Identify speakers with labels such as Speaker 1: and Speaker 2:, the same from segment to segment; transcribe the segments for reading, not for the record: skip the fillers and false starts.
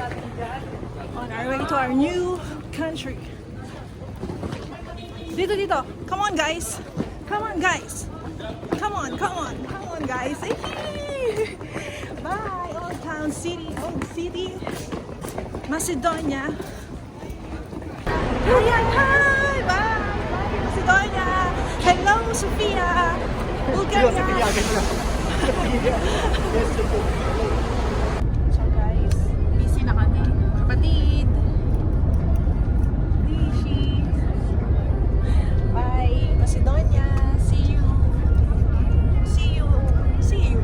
Speaker 1: On our way to our new country. Dito, dito. Come on, guys. Come on, guys. Come on, come on. Come on, guys. Hey! Bye, Old Town City. Old City. Macedonia. Ayan, hi! Bye! Bye, Macedonia! Hello, Sofia! Bulgaria! So guys, busy na kami. Kapatid! Dishi! Bye, Macedonia! See you! See you! See you!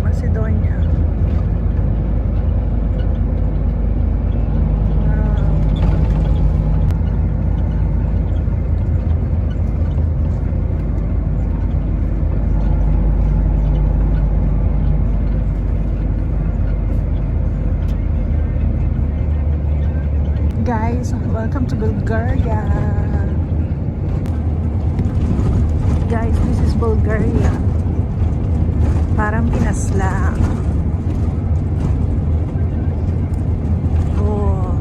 Speaker 1: Macedonia. Guys, welcome to Bulgaria. Guys, this is Bulgaria. Parang Pinas lang. Oh.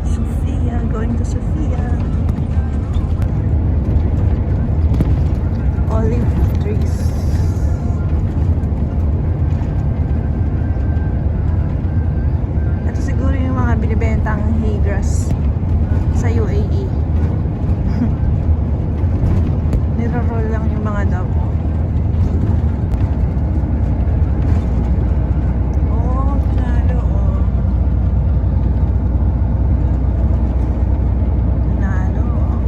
Speaker 1: Sofia, going to Sofia. Olive trees. Ito siguro yung mga binibentang hay grass sa UAE. Niro-roll lang yung mga damo. Oh, panalo oh. Panalo oh.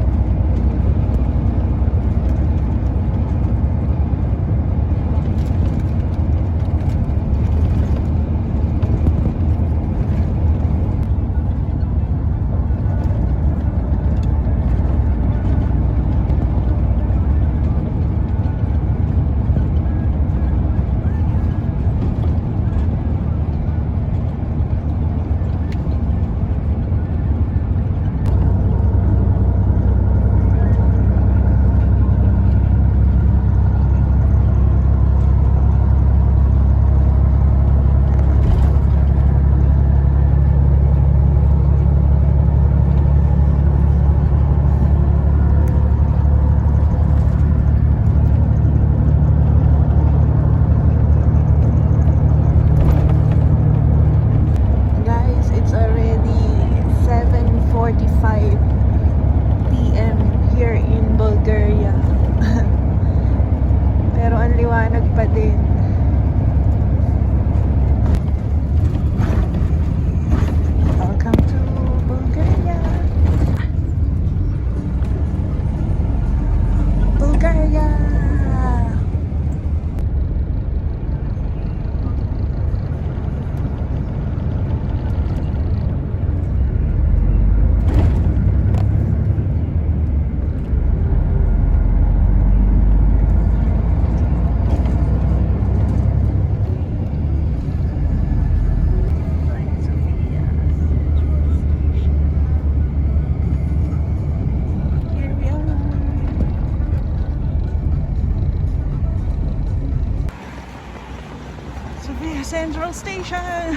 Speaker 1: Central Station.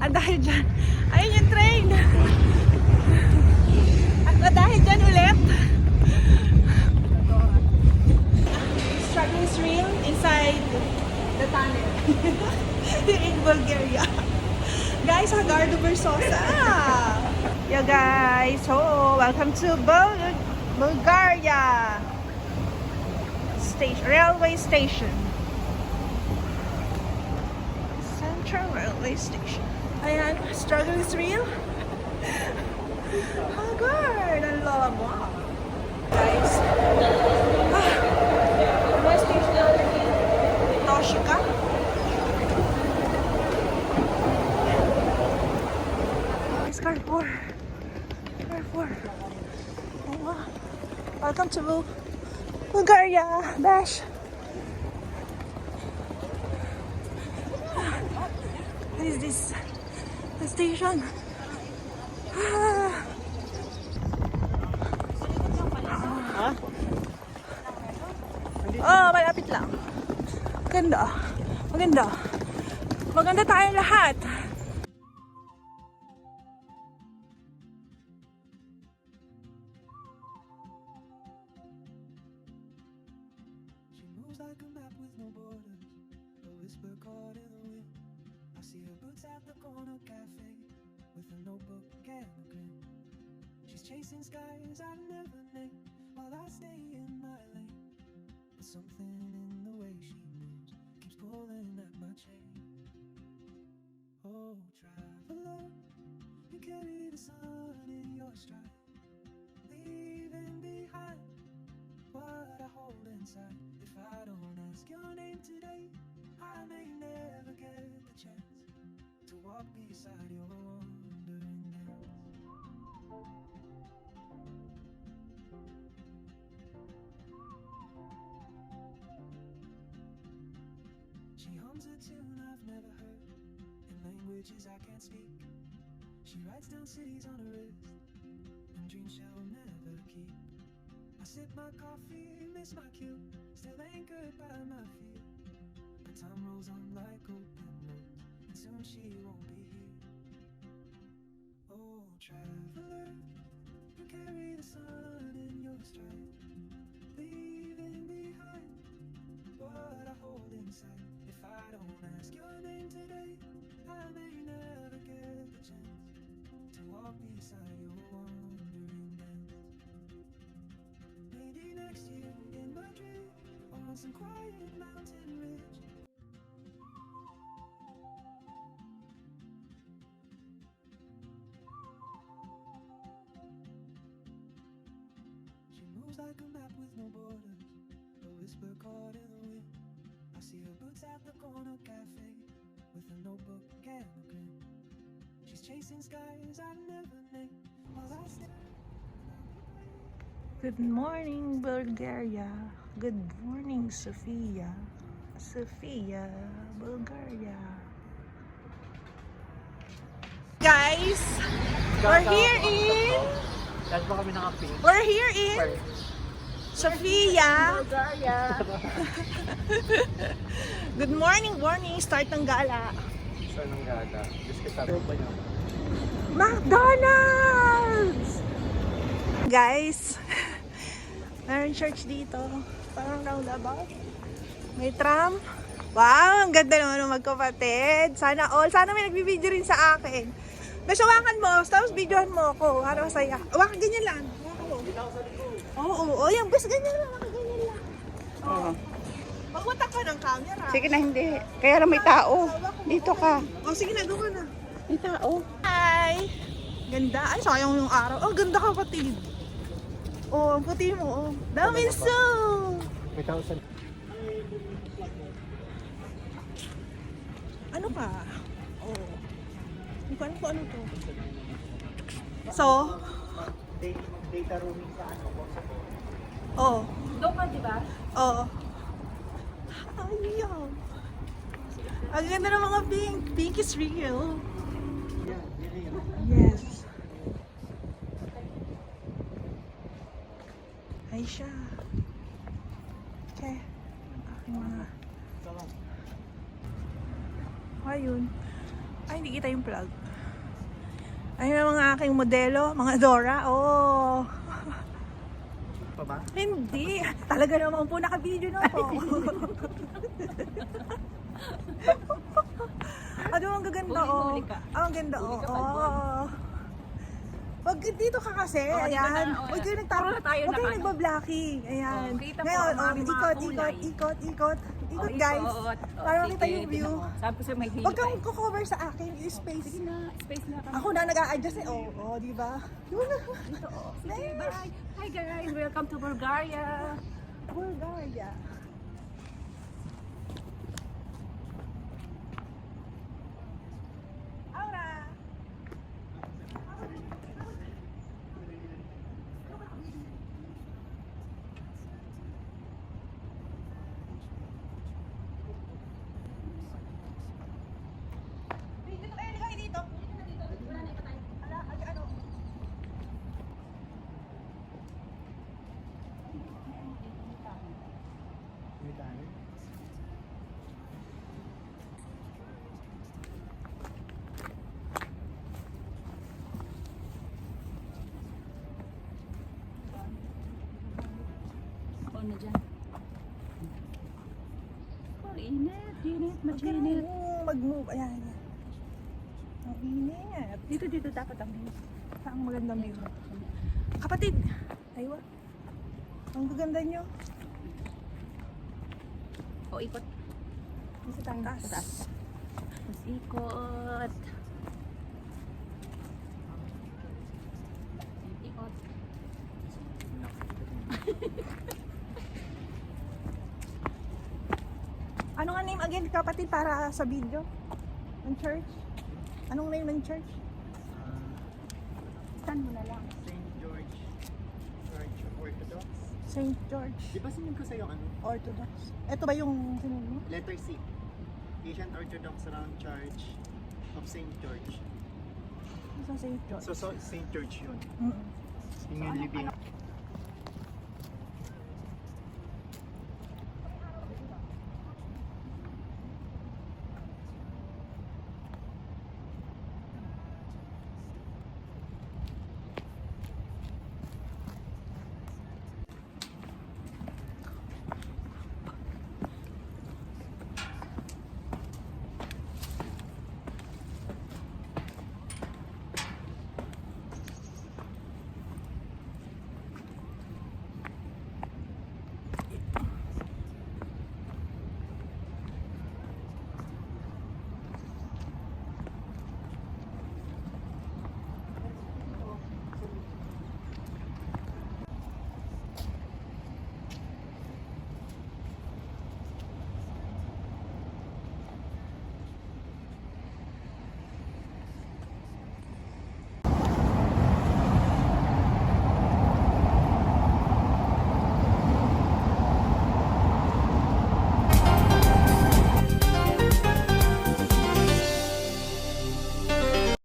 Speaker 1: At dahil dyan, ayun yung train. At dahil dyan ulit, struggling is real inside the tunnel in Bulgaria. Guys, Hagardo Versosa. Yeah, guys. So, welcome to Bulgaria station, railway station. Central Railway Station. Ayan, struggle is real. Hagard, ang lama. Guys, railway station natin in Toshika. Carrefour. Carrefour. Oh, welcome to Bulgaria, Bash. What is this? The station. Oh, malapit lang. Maganda. Maganda. Maganda tayong lahat.
Speaker 2: Like a map with no borders, a whisper caught in the wind. I see her boots at the corner cafe with a notebook and a grin. She's chasing skies I never named while I stay in my lane. But something in the way she moves keeps pulling at my chain. Oh, traveler, you carry the sun in your stride, leaving behind what I hold inside. If I don't ask your name today, I may never get the chance to walk beside your wandering dance. She hums a tune I've never heard in languages I can't speak. She writes down cities on her wrist and dreams she'll never keep. I sip my coffee, miss my cue, still anchored by my feet. But time rolls on like open roads, and soon she won't be here. Oh, traveler, you carry the sun in your stride, leaving behind what I hold inside. If I don't ask your name today, I may never get the chance to walk beside your wandering dance. Maybe next year in Madrid, on some quiet mountain ridge. She moves like a map with no borders, a whisper caught in the wind. I see her boots at the corner cafe with a notebook and a grin. She's chasing skies I never named while I stare.
Speaker 1: Good morning, Bulgaria. Good morning, Sofia. Sofia, Bulgaria. Guys, we're here in...
Speaker 3: Lahat ba kami naka-pink?
Speaker 1: We're here in Sofia.
Speaker 3: Bulgaria.
Speaker 1: Good morning, morning. Start ng gala.
Speaker 3: Saan ang gala? Just kita ba niyo?
Speaker 1: McDonald's! Guys, meron church dito. Parang roundabout. May tram. Wow, ang ganda naman ng magkapatid. Sana all. Sana may nagbibideo rin sa akin. Nasawakan mo, tapos videohan mo ako. Para masaya. Hawakan ganyan lang. Oo, yan. Basta ganyan lang. Ganyan lang. Oo. Magwatak ka ng camera.
Speaker 4: Sige na, hindi. Kaya lang may tao. Dito ka.
Speaker 1: O, sige na, doon ka na.
Speaker 4: May tao.
Speaker 1: Hi! Ganda. Ay, sayang yung araw. Oh, ganda kapatid. Oh, ang puti mo. Oh. Daminso!
Speaker 3: May tao sa...
Speaker 1: Ano ka? Oh. Ano po, ano to? So?
Speaker 3: Data roaming sa ano?
Speaker 1: Oh.
Speaker 4: Doon ka, di ba?
Speaker 1: Oh. Ayaw. Ang ganda ng mga pink. Pink is real. Yes. Ay siya. Okay. Ang aking mga... Ayun. Ay, hindi kita yung plug. Ayun ang mga aking modelo, mga Dora. Oh.
Speaker 3: Pa ba?
Speaker 1: Hindi. Talaga naman po naka-video na po. Ano ang gaganda oh.
Speaker 4: Huli ka.
Speaker 1: Ang ganda oh.
Speaker 4: Huli ka pa
Speaker 1: Oh. Wag dito ka kasi.
Speaker 4: Oh, dito
Speaker 1: Ayan.
Speaker 4: na, oh.
Speaker 1: Huwag kayo
Speaker 4: Puro
Speaker 1: nagtapon.
Speaker 4: na tayo
Speaker 1: Huwag kayo
Speaker 4: na ano.
Speaker 1: nagbablocking. Ayan.
Speaker 4: Oh, kita mo
Speaker 1: Ngayon,
Speaker 4: ang aming mga
Speaker 1: ikot,
Speaker 4: kulay.
Speaker 1: ikot. Ikot guys. Para makita yung view.
Speaker 4: Sabi ko sa'yo may hilo
Speaker 1: Huwag kang
Speaker 4: tayo.
Speaker 1: cover sa akin. Yung space.
Speaker 4: Sige na, space na kami.
Speaker 1: Ako na nag-a-adjust eh. Oh, di ba? Yun na.
Speaker 4: Dito, oh. Sige, bye. Hi guys, welcome to Bulgaria.
Speaker 1: Bulgaria. Aura. Dito kayo, ligay dito. Ala, ano?
Speaker 3: May tayo.
Speaker 4: Oo na dyan. Oh, init, machinit.
Speaker 1: Mag-move. Ayan. Ang init.
Speaker 4: Dito dapat ang view.
Speaker 1: Saan ang magandang view? Kapatid! Aywa. Ang gaganda nyo.
Speaker 4: O, ikot.
Speaker 1: Sa taas.
Speaker 4: Sa taas. Tapos ikot. Ikot.
Speaker 1: Ano nga name again, kapatid, para sa video? Ng church? Anong name ng church?
Speaker 4: Stand mo na lang.
Speaker 3: St. George Church of Orthodox.
Speaker 1: St. George
Speaker 3: Di ba sinun ko sa'yo ano?
Speaker 1: Orthodox. Ito ba yung sinunod mo?
Speaker 3: Letter C. Asian Orthodox Round Church of St. George.
Speaker 1: Sa St. George.
Speaker 3: So St. George yun.
Speaker 1: Mm-mm.
Speaker 3: Yung libing.